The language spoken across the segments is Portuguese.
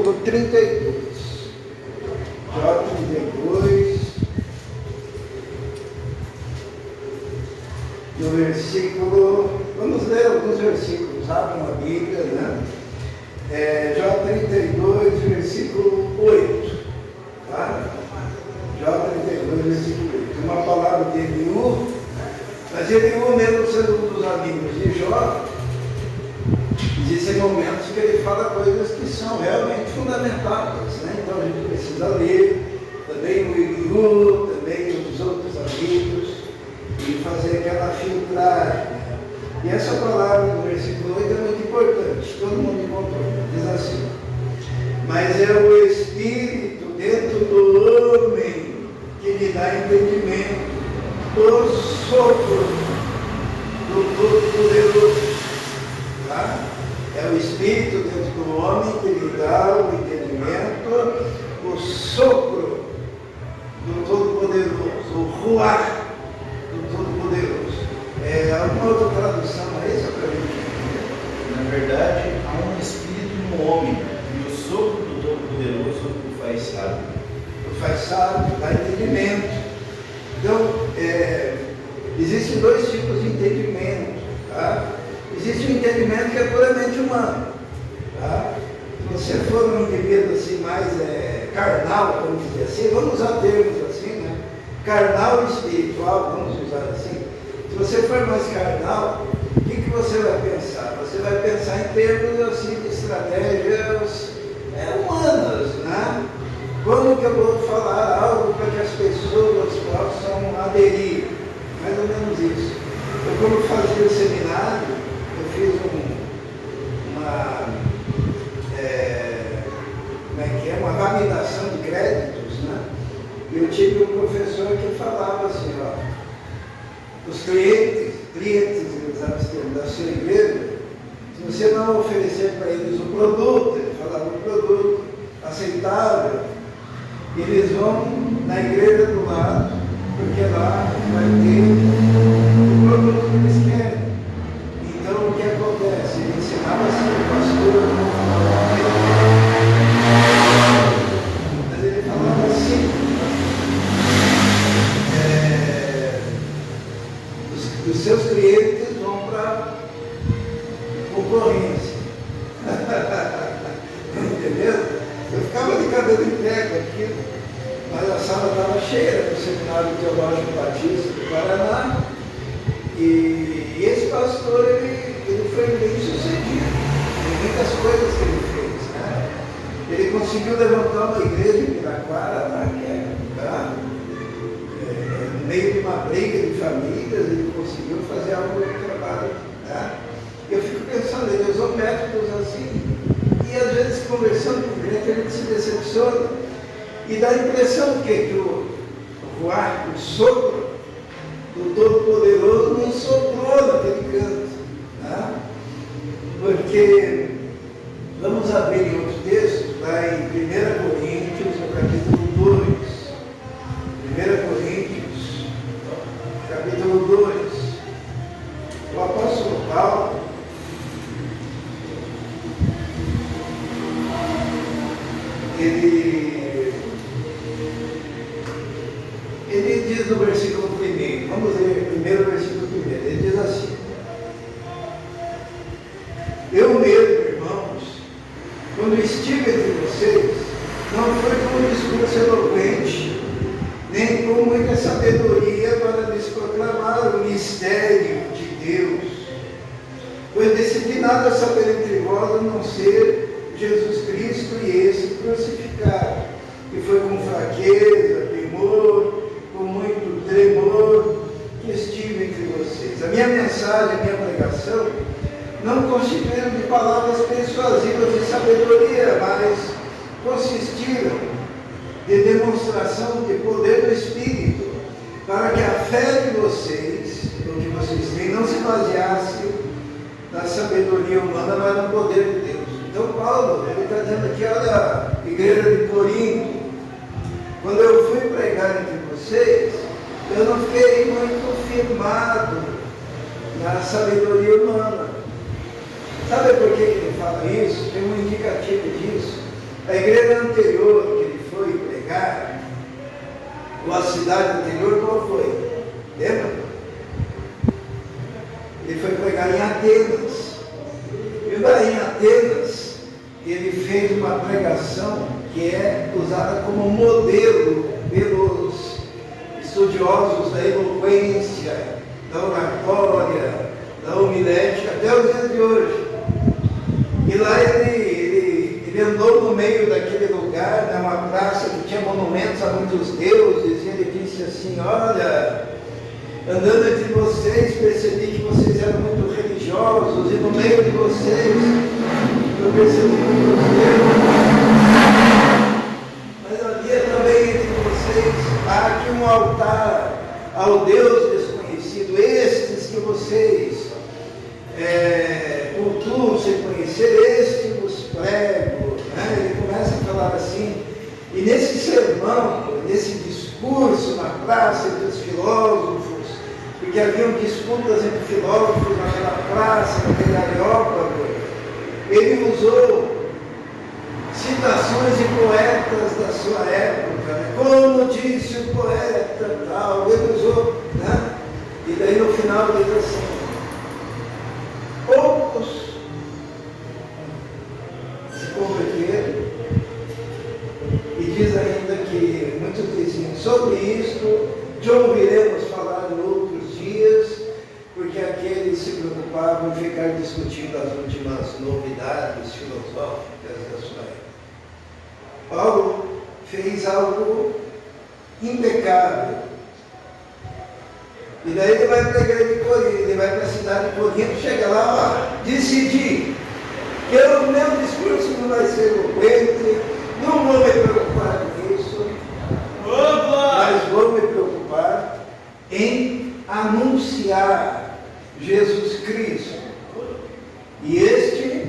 versículo 32. Jó 32, no versículo, vamos ler alguns versículos, abram a Bíblia, né? Jó 32, versículo 8, tá? Jó 32, versículo 8, uma palavra de Eliú, mas Eliú, mesmo sendo um dos amigos de Jó, existem momentos que ele fala coisas que são realmente fundamentais, né? Então a gente precisa ler também o Eliú, também os outros amigos, e fazer aquela filtragem, né? E essa palavra do versículo 8 é muito importante, todo mundo encontrou, diz assim: mas é o Espírito dentro do homem que lhe dá entendimento, o sopro do Todo-Poderoso, tá? É o Espírito dentro do homem que lhe dá o entendimento, o sopro do Todo-Poderoso, o ruach do Todo-Poderoso. Alguma outra tradução aí, só para a gente entender? Na verdade, há um Espírito no homem, e o sopro do Todo-Poderoso o faz sábio. O faz sábio, dá entendimento. Então, existem dois tipos de entendimento, tá? Existe um entendimento que é puramente humano, tá? Se você for um indivíduo assim, mais carnal, vamos dizer assim, vamos usar termos assim, né? Carnal e espiritual, vamos usar assim. Se você for mais carnal, o que você vai pensar? Você vai pensar em termos assim, de estratégias humanas, né? Como que eu vou falar algo para que as pessoas possam aderir? Mais ou menos isso. Eu, como fazia o seminário, eu fiz uma validação de créditos, né? E eu tive um professor que falava assim, ó, os clientes da sua igreja, se você não oferecer para eles o produto, ele falava o produto aceitável, eles vão na igreja do lado, porque lá vai ter o produto que eles querem. Então o que acontece? Ele ensinava assim, o pastor não falava mas ele falava assim, os seus clientes vão para concorrência. Entendeu? Eu ficava de cabelo em pé com aquilo, mas a sala estava cheia do Seminário Teológico Batista do Paraná, e esse pastor, ele foi bem sucedido em muitas coisas que ele fez, né? Ele conseguiu levantar uma igreja em Piraquara, lá, no meio de uma briga de famílias, ele conseguiu fazer algo de trabalho, tá? Eu fico pensando, ele usou métodos assim, e às vezes conversando com o crente, a gente se decepciona e dá a impressão que o ruach, o sopro do Todo-Poderoso não soprou naquele canto, tá? Porque vamos abrir em outro texto, lá em 1 Coríntios, no capítulo 2. 1 Coríntios, capítulo 2. O apóstolo Paulo, ele diz no versículo 1, vamos ler primeiro o versículo 1, ele diz assim: eu mesmo, irmãos, quando estive entre vocês, não foi com um discurso eloquente, nem com muita sabedoria para lhes proclamar o mistério de Deus, pois decidi nada saber entre vós a não ser Jesus Cristo e esse crucificado, que foi com fraqueza, temor, com muito tremor que estive entre vocês. A minha mensagem, a minha pregação, não consistiram de palavras persuasivas de sabedoria, mas consistiram de demonstração de poder do Espírito, para que a fé de vocês, o que vocês têm, não se baseasse na sabedoria humana, mas no poder de Deus. Então Paulo, ele está dizendo aqui, olha, igreja de Corinto, quando eu fui pregar entre vocês, eu não fiquei muito firmado na sabedoria humana. Sabe por que ele fala isso? Tem um indicativo disso. A igreja anterior que ele foi pregar, ou a cidade anterior, qual foi? Lembra? Ele foi pregar em Atenas. E daí em Atenas, ele fez uma pregação que é usada como modelo pelos estudiosos da eloquência, da oratória, da homilética, até os dias de hoje. E lá ele andou no meio daquele lugar, né, uma praça que tinha monumentos a muitos deuses, e ele disse assim: olha, andando entre vocês, percebi que vocês eram muito religiosos, e no meio de vocês eu percebi muitos deuses, mas havia também entre vocês aqui um altar ao Deus desconhecido, estes que vocês cultuam sem conhecer, este vos prego. Né? Ele começa a falar assim, e nesse sermão, nesse discurso na praça entre os filósofos, porque haviam disputas entre filósofos naquela praça, naquele areópago, ele usou citações de poetas da sua época, né? Como disse o poeta tal, ele usou, né? E daí no final ele diz assim: poucos se converteram, e diz ainda que muitos diziam: sobre isto te ouviremos falar em outros dias, porque aqueles se preocupavam em ficar discutindo as últimas novidades filosóficas da sua época. Paulo fez algo impecável. E daí ele vai para a igreja de Corinto, ele vai para a cidade de Corinto, chega lá, ó, decidi que o meu discurso não vai ser eloquente, não vou me preocupar com isso, mas vou me preocupar em anunciar Jesus Cristo. E este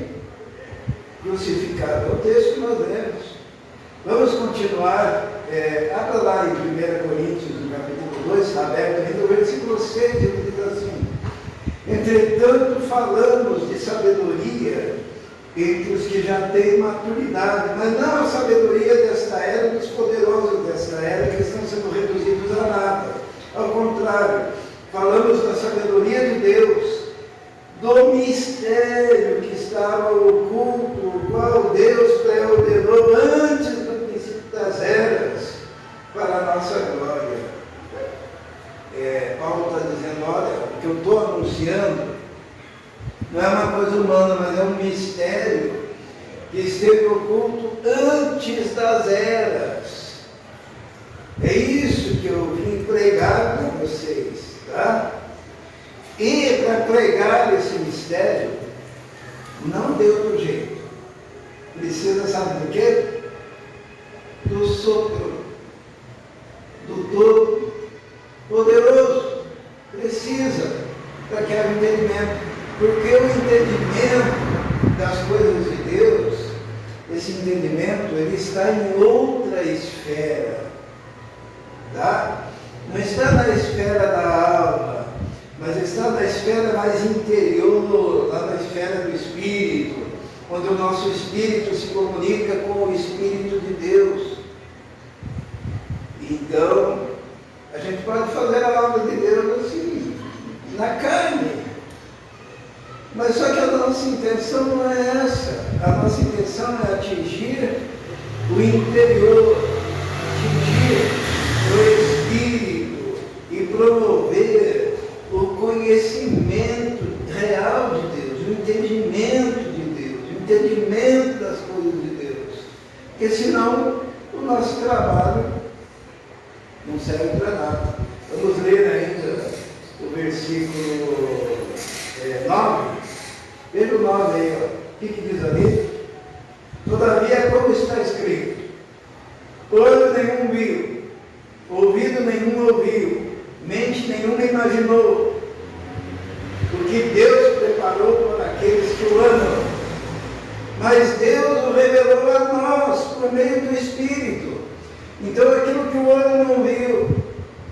crucificado, é o texto que nós lemos. Vamos continuar, abra lá em 1 Coríntios, no capítulo 2, está aberto ainda, o versículo 6, ele diz assim: entretanto falamos de sabedoria entre os que já têm maturidade, mas não a sabedoria desta era, dos poderosos desta era, que estão sendo reduzidos a nada. Ao contrário, falamos da sabedoria de Deus, do mistério que estava oculto, o qual Deus pré-ordenou antes do princípio das eras, para a nossa glória. Paulo está dizendo: olha, o que eu estou anunciando não é uma coisa humana, mas é um mistério que esteve oculto antes das eras. É isso que eu vim pregar para vocês, tá? E para pregar esse mistério, não deu outro jeito. Precisa, sabe do quê? Do sopro, do todo poderoso. Precisa, para que haja entendimento. Porque o entendimento das coisas de Deus, esse entendimento, ele está em outra esfera. Tá? Não está na esfera da alma, mas está na esfera mais interior, lá na esfera do Espírito, onde o nosso Espírito se comunica com o Espírito de Deus. Então, a gente pode fazer a obra de Deus assim, na carne. Mas só que a nossa intenção não é essa. A nossa intenção é atingir o interior, atingir o Espírito e promover o conhecimento real de Deus, o entendimento de Deus, o entendimento das coisas de Deus. Porque senão o nosso trabalho não serve para nada. Vamos ler ainda o versículo 9. Veja o 9 aí, ó. O que diz ali? Todavia, como está escrito: olho nenhum viu, ouvido nenhum ouviu, mente nenhuma imaginou o que Deus preparou para aqueles que o amam. Mas Deus o revelou a nós por meio do Espírito. Então, aquilo que o olho não viu,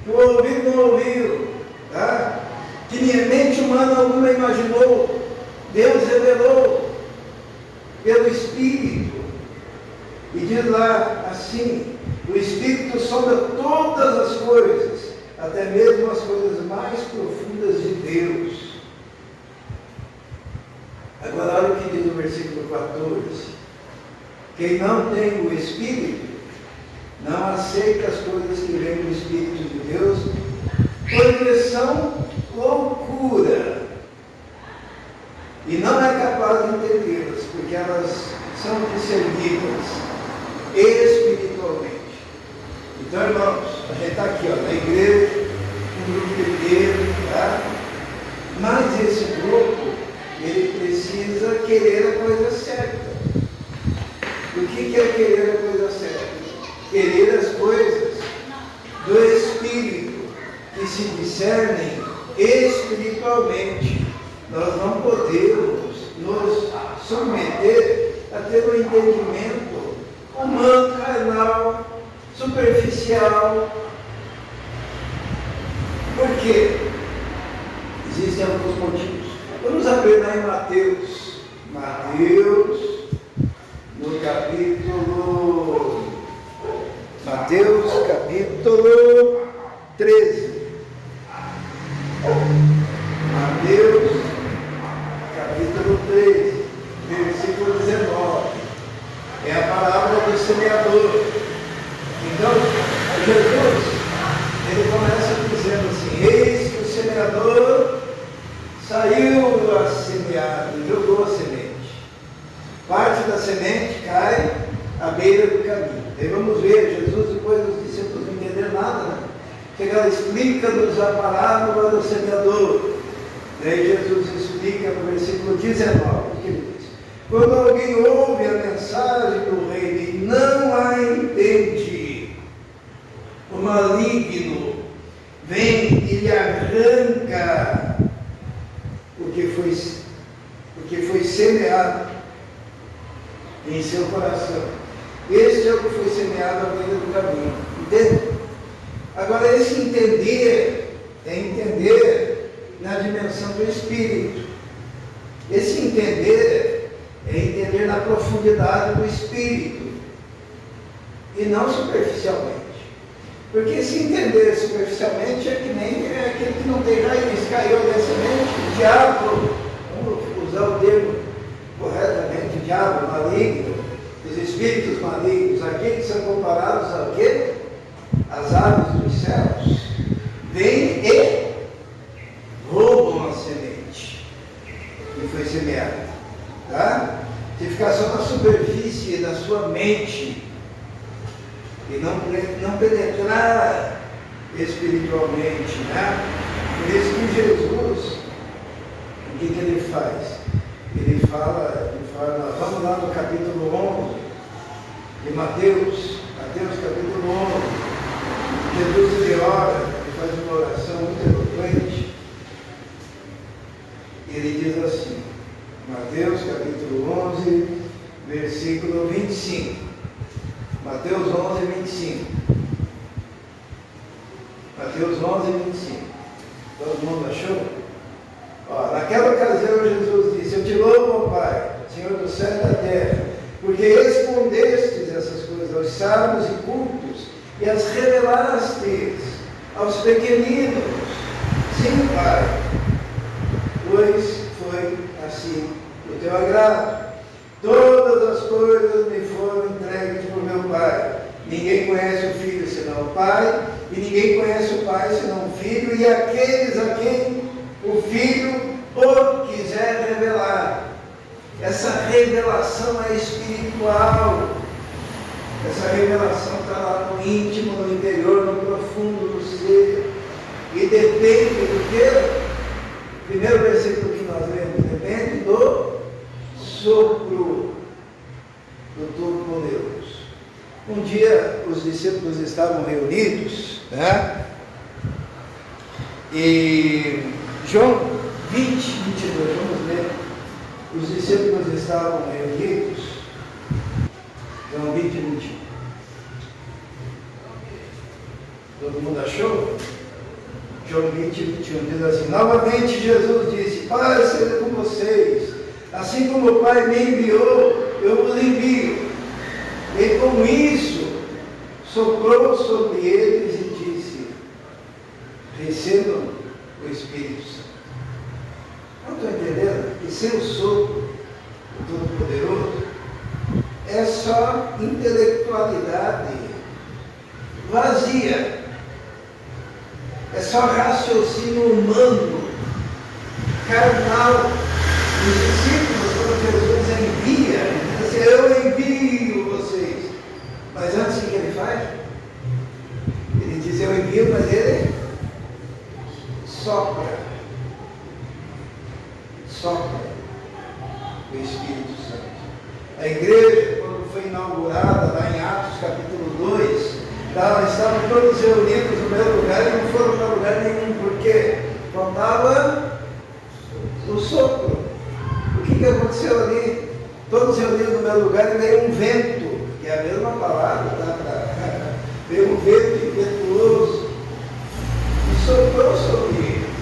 que o ouvido não ouviu, tá? Que minha mente humana alguma imaginou, Deus revelou pelo Espírito. E diz lá assim: o Espírito sonda todas as coisas, até mesmo as coisas mais profundas de Deus. Agora olha o que diz no versículo 14: quem não tem o Espírito não aceita as coisas que vêm do Espírito de Deus, pois são loucura, e não é capaz de entendê-las, porque elas são discernidas espiritualmente. Então, irmãos, a gente está aqui, na igreja, um grupo pequeno, tá? Mas esse grupo, ele precisa querer a coisa certa. O que é querer a coisa certa? Querer as coisas do Espírito, que se discernem espiritualmente. Nós não podemos nos submeter a ter um entendimento humano, carnal, superficial. Por quê? Existem alguns motivos. Vamos abrir lá em Mateus. No capítulo 13. Mateus, capítulo 13, versículo 19. É a parábola do semeador. Então, Jesus, ele começa dizendo assim: eis que o semeador saiu a semear e jogou a semente. Parte da semente cai à beira do caminho. Aí vamos ver, Jesus, depois dos discípulos não entenderam nada, né? Chega, explica-nos a parábola do semeador. Daí Jesus explica no versículo 19, o que ele diz: quando alguém ouve a mensagem do reino e não a entende, o maligno vem e lhe arranca o que foi semeado em seu coração. Este é o que foi semeado à beira do caminho. Entende? Agora, esse entender é entender na dimensão do Espírito. Esse entender é entender na profundidade do Espírito e não superficialmente. Porque se entender superficialmente é que nem aquele que não tem raiz, caiu na semente, o diabo, vamos usar o termo corretamente, o diabo, maligno, os espíritos malignos, aqueles que são comparados a quê? As aves dos céus, vêm e roubam a semente que foi semeada, tá? Se ficar só na superfície da sua mente e não penetrar espiritualmente, né? Por isso que Jesus, o que ele faz? Ele fala, vamos lá no capítulo 11 de Mateus capítulo 11. Jesus, ele ora, ele faz uma oração muito eloquente. Ele diz assim, Mateus capítulo 11, versículo 25. Mateus 11, 25. Mateus 11, 25. Todo mundo achou? Ó, naquela ocasião Jesus disse: eu te louvo, ó Pai, Senhor do céu e da terra, porque respondestes essas coisas aos sábios e cultos e as revelastes aos pequeninos. Sim, Pai, pois foi assim o teu agrado. Todas as coisas me foram entregues por meu Pai. Ninguém conhece o Filho senão o Pai, e ninguém conhece o Pai senão o Filho, e aqueles a quem o Filho o quiser revelar. Essa revelação é espiritual. Essa revelação está lá no íntimo, no interior, no profundo do ser. E depende do quê? Primeiro versículo que nós lemos, depende do sopro do Todo-Poderoso. Um dia os discípulos estavam reunidos, né? E João 20, 22, vamos ler. Os discípulos estavam reunidos. João 20, 21. Todo mundo achou? João 20, 21 diz assim: novamente Jesus disse: Pai seja com vocês, assim como o Pai me enviou, eu vos envio. E com isso, soprou sobre eles e disse: recebam o Espírito Santo. Não estou entendendo que sem o sopro do Todo-Poderoso é só intelectualidade vazia, é só raciocínio humano, carnal. Os discípulos, quando Jesus envia, ele diz assim: eu envio vocês. Mas antes o que ele faz? Ele diz: eu envio, mas ele sopra o Espírito Santo. A igreja, quando foi inaugurada lá em Atos capítulo 2, estavam todos reunidos no mesmo lugar e não foram para lugar nenhum, porque faltava o sopro. O que aconteceu ali? Todos reunidos no mesmo lugar e veio um vento, que é a mesma palavra, veio um vento impetuoso e soprou sobre eles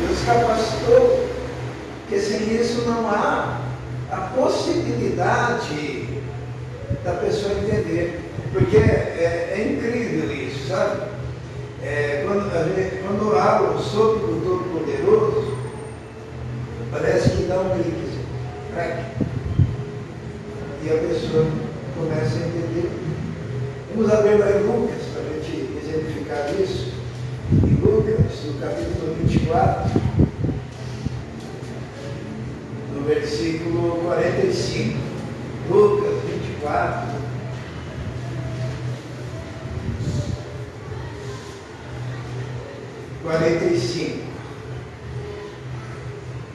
e os capacitou, porque sem isso não há a possibilidade da pessoa entender, porque é incrível isso, sabe? Quando há o sopro do Todo-Poderoso, parece que dá um clique, e a pessoa começa a entender. Vamos abrir lá em Lucas, para a gente exemplificar isso. Em Lucas, no capítulo 24, no versículo 45. Lucas 24.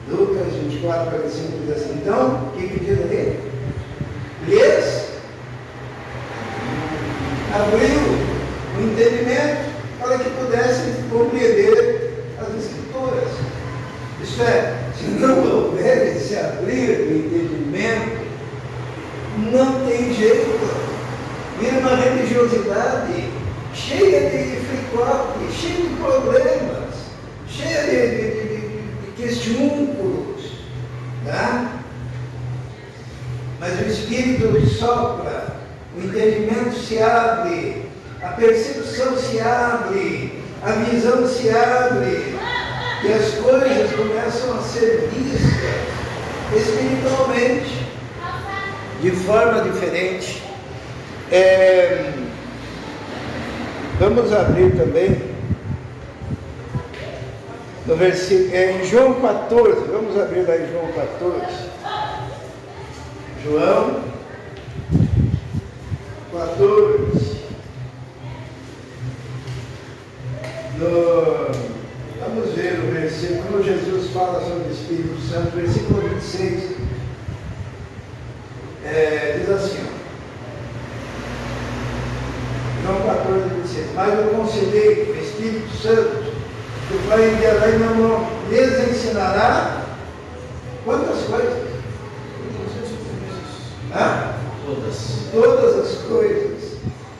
Lucas 24, 45 diz assim: então, o que diz ali? Lhes abriu o entendimento para que pudessem compreender as Escrituras. Isto é, se não houver esse abrir o entendimento, não tem jeito. Vira uma religiosidade cheia de fricote, cheia de problemas, cheia de questiúnculos, tá? Mas o Espírito sopra, o entendimento se abre, a percepção se abre, a visão se abre, e as coisas começam a ser vistas espiritualmente, de forma diferente. Vamos abrir também no versículo, em João 14, vamos abrir lá em João 14. João 14. Vamos ver o versículo, quando Jesus fala sobre o Espírito Santo, versículo 26, diz assim, João 14, 26, mas eu concedei o Espírito Santo, que o Pai enviará em meu nome, lhes ensinará quantas coisas? Todas as coisas.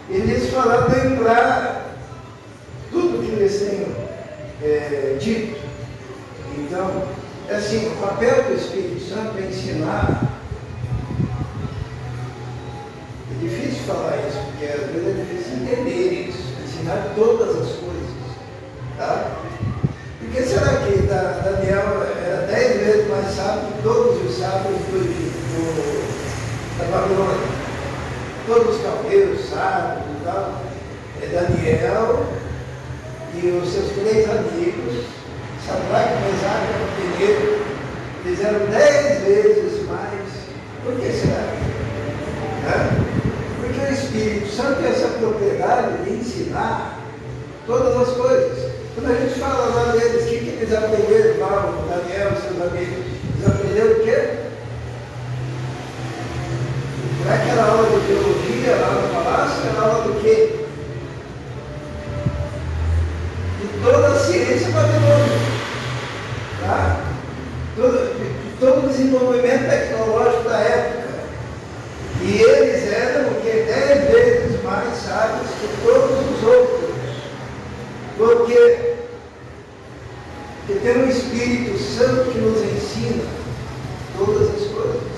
E lhes fará lembrar tudo que lhes tenho dito. Então, é assim, o papel do Espírito Santo é ensinar. É difícil falar isso, porque às vezes é difícil entender isso, ensinar todas as coisas. Tá? Por que será que Daniel era 10 vezes mais sábio que todos os sábios da Babilônia? Todos os caldeiros sábios e tal. Daniel e os seus 3 amigos, Sadraque, Mesaque e Abednego, fizeram 10 vezes mais. Por que será? Porque o Espírito Santo tem essa propriedade de ensinar todas as coisas. Quando a gente fala lá deles, o que eles aprenderam lá, o Daniel e seus amigos? Eles aprenderam o quê? Não é aquela aula de teologia lá no palácio, era aula do quê? De toda a ciência babilônica. Tá? Todo o desenvolvimento tecnológico da época. E eles eram o que? 10 vezes mais sábios que todos os outros. Porque tem um Espírito Santo que nos ensina todas as coisas.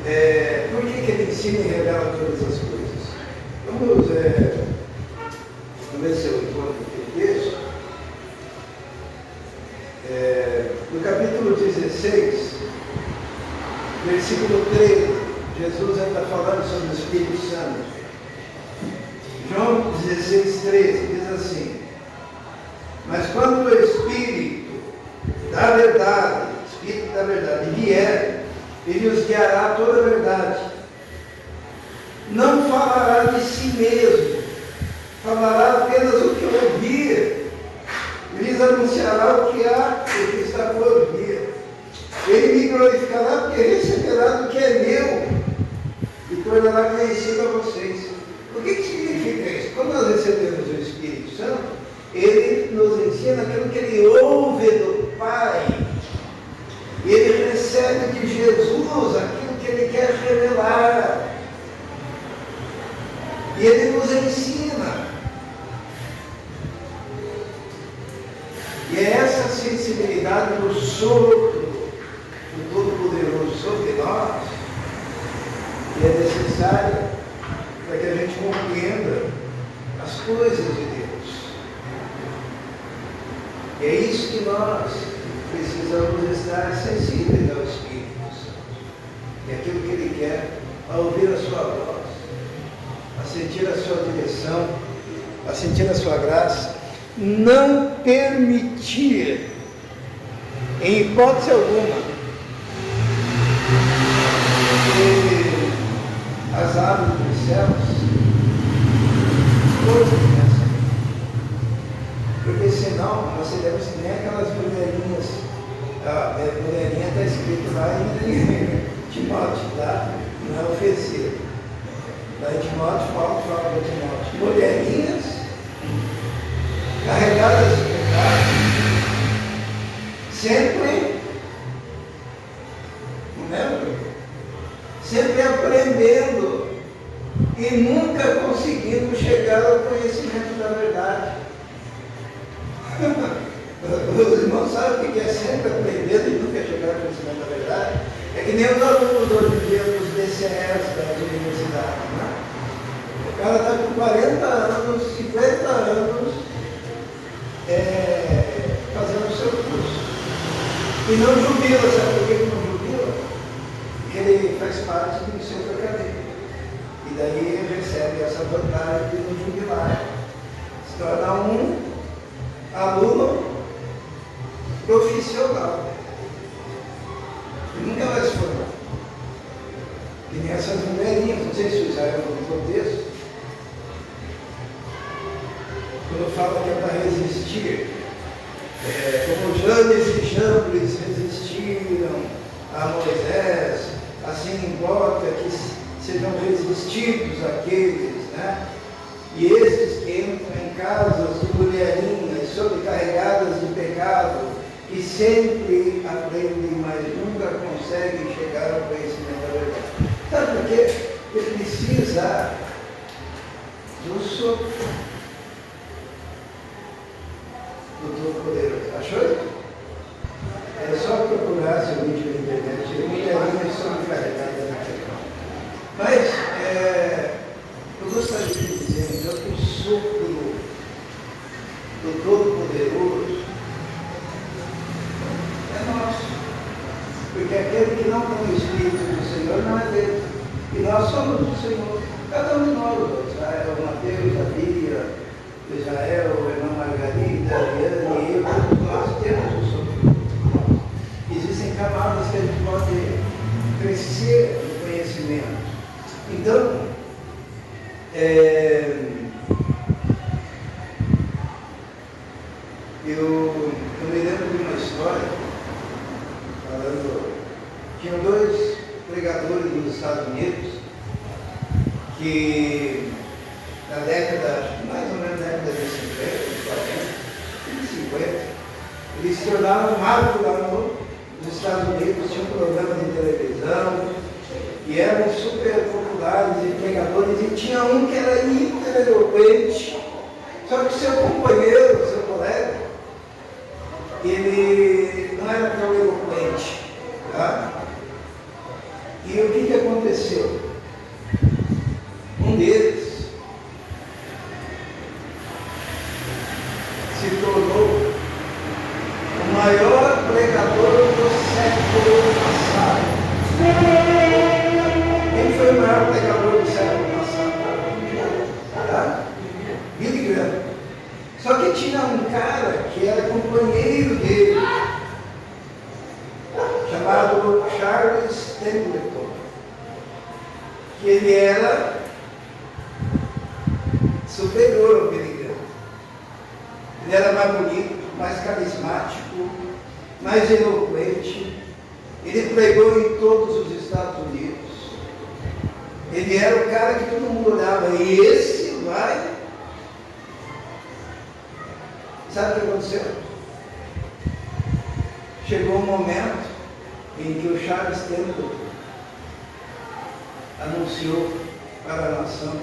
Por que ele ensina e revela todas as coisas? Vamos ver se eu encontro aquele texto. No capítulo 16, versículo 13, Jesus está falando sobre o Espírito Santo. João 16, 13 diz assim: mas quando o Espírito da verdade vier, ele os guiará a toda a verdade. Não falará de si mesmo, falará apenas o que ouvir, e lhes anunciará o que está por vir. Ele me glorificará, porque receberá do que é meu, e tornará conhecido a vocês. O que significa isso? Quando nós recebemos o Espírito Santo, ele nos ensina aquilo que ele ouve do Pai. Ele recebe de Jesus aquilo que ele quer revelar. E ele nos ensina. E é essa sensibilidade do sopro do Todo-Poderoso sobre nós que é necessária para que a gente compreenda as coisas de Deus. E é isso que nós precisamos estar sensíveis ao Espírito Santo. E aquilo que Ele quer, a ouvir a sua voz, a sentir a sua direção, a sentir a sua graça, não permitir, em hipótese alguma, que as aves dos céus todas nessa. Porque senão nós seremos que nem aquelas mulherinhas. A mulherinha está escrito lá em Timóteo, tá? Não é ofensivo. Lá em Timóteo, Paulo fala para Timóteo: mulherinhas carregadas de pecado, sempre, não lembro? Sempre aprendendo e nunca conseguindo chegar ao conhecimento da verdade. Os irmãos sabem o que é sempre aprendendo e nunca chegar ao conhecimento da verdade? É que nem os alunos hoje em dia dos DCS das universidades, né? O cara está com 40 anos, 50 anos fazendo o seu curso. E não jubila, sabe por que não jubila? Porque ele faz parte do centro acadêmico. E daí ele recebe essa vantagem de não jubilar. Se torna um aluno profissional. E nunca vai se formar. Que nem essas mulherinhas, não sei se usaram no contexto, quando fala que é para resistir, como Janes e Jambres resistiram a Moisés, assim importa que sejam resistidos aqueles, né? E esses que entram em casas de mulherinhas sobrecarregadas de pecado, que sempre aprendem, mas nunca conseguem chegar ao conhecimento da verdade. Sabe por quê? Porque precisa do sopro do Todo-Poderoso. Achou? É só procurar seu vídeo na internet, mulherinhas sobrecarregadas de pecado. Mas, eu gostaria de dizer então que o sopro do Todo-Poderoso é nosso. Porque aquele que não tem o Espírito do Senhor não é dele. E nós somos do Senhor. Cada um de nós, Israel, Mateus, a Bíblia, Israel, o irmão Margarida, a Ariane e eu, nós temos o sopro. Existem camadas que a gente pode crescer no conhecimento. Então, eu me lembro de uma história, tinham dois pregadores nos Estados Unidos, que na década, mais ou menos na década de 50, 40, 50, eles se tornaram um marco lá nos Estados Unidos, tinham um programa de televisão, e eram super populares e pregadores, e tinha um que era hiper eloquente, só que seu companheiro, seu colega, ele não era tão eloquente, tá? E E o que aconteceu? Um deles se tornou o maior pregador do século passado. Quem foi o maior pregador do século passado? Tá? Billy Graham. Só que tinha um cara que era companheiro dele, chamado Charles Templeton, que ele era superior ao Billy Graham. Ele era mais bonito, mais carismático, mais eloquente. Ele pregou em todos os Estados Unidos. Ele era o cara que todo mundo olhava, e esse vai. Sabe o que aconteceu? Chegou um momento em que o Charles Templeton anunciou para a nação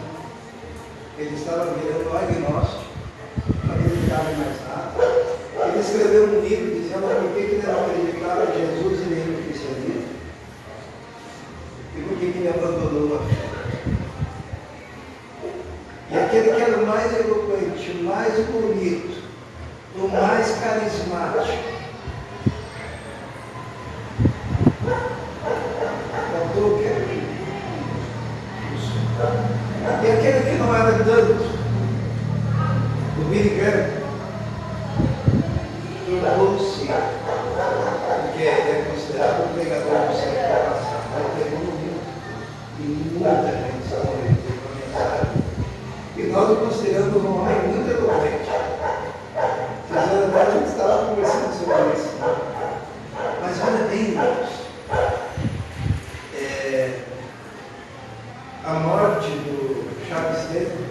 que ele estava virando agnóstico, não acreditava em mais nada. Ele escreveu um livro dizendo por que ele não acreditava em Jesus e nem no cristianismo, e por que ele abandonou a fé. E aquele que era o mais eloquente, o mais bonito, o mais carismático, faltou o quê? E aquele que não era tanto, o Billy Graham, tornou-se, porque ele é considerado o pregador do século passado, ele pegou no mundo, e muita gente está morrendo com a mensagem, e nós o consideramos um homem muito eloquente. A gente estava conversando sobre isso. Mas olha bem, irmãos, a morte do Charles Templeton,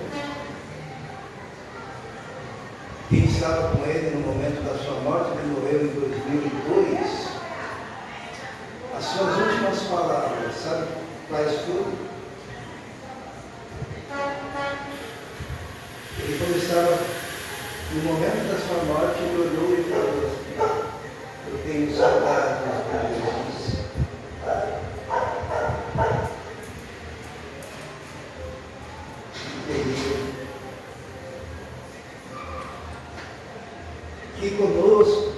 quem estava com ele no momento da sua morte, ele morreu em 2002, as suas últimas palavras, sabe quais foram? Ele começava, no momento da sua morte, ele olhou e falou assim: eu tenho saudades de Jesus. Que conosco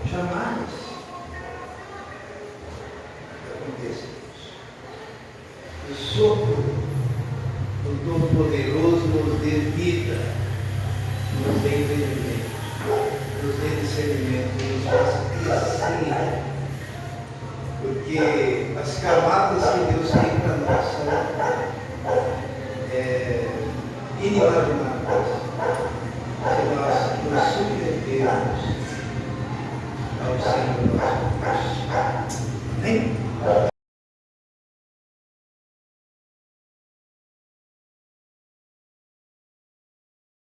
jamais aconteça isso. O sopro do Todo-Poderoso nos dê vida, nos dê entendimento, nos dê discernimento, nos faça crescer, porque as camadas que Deus tem para nós são inimagináveis se nós nos submetermos ao Senhor nosso Deus. Amém?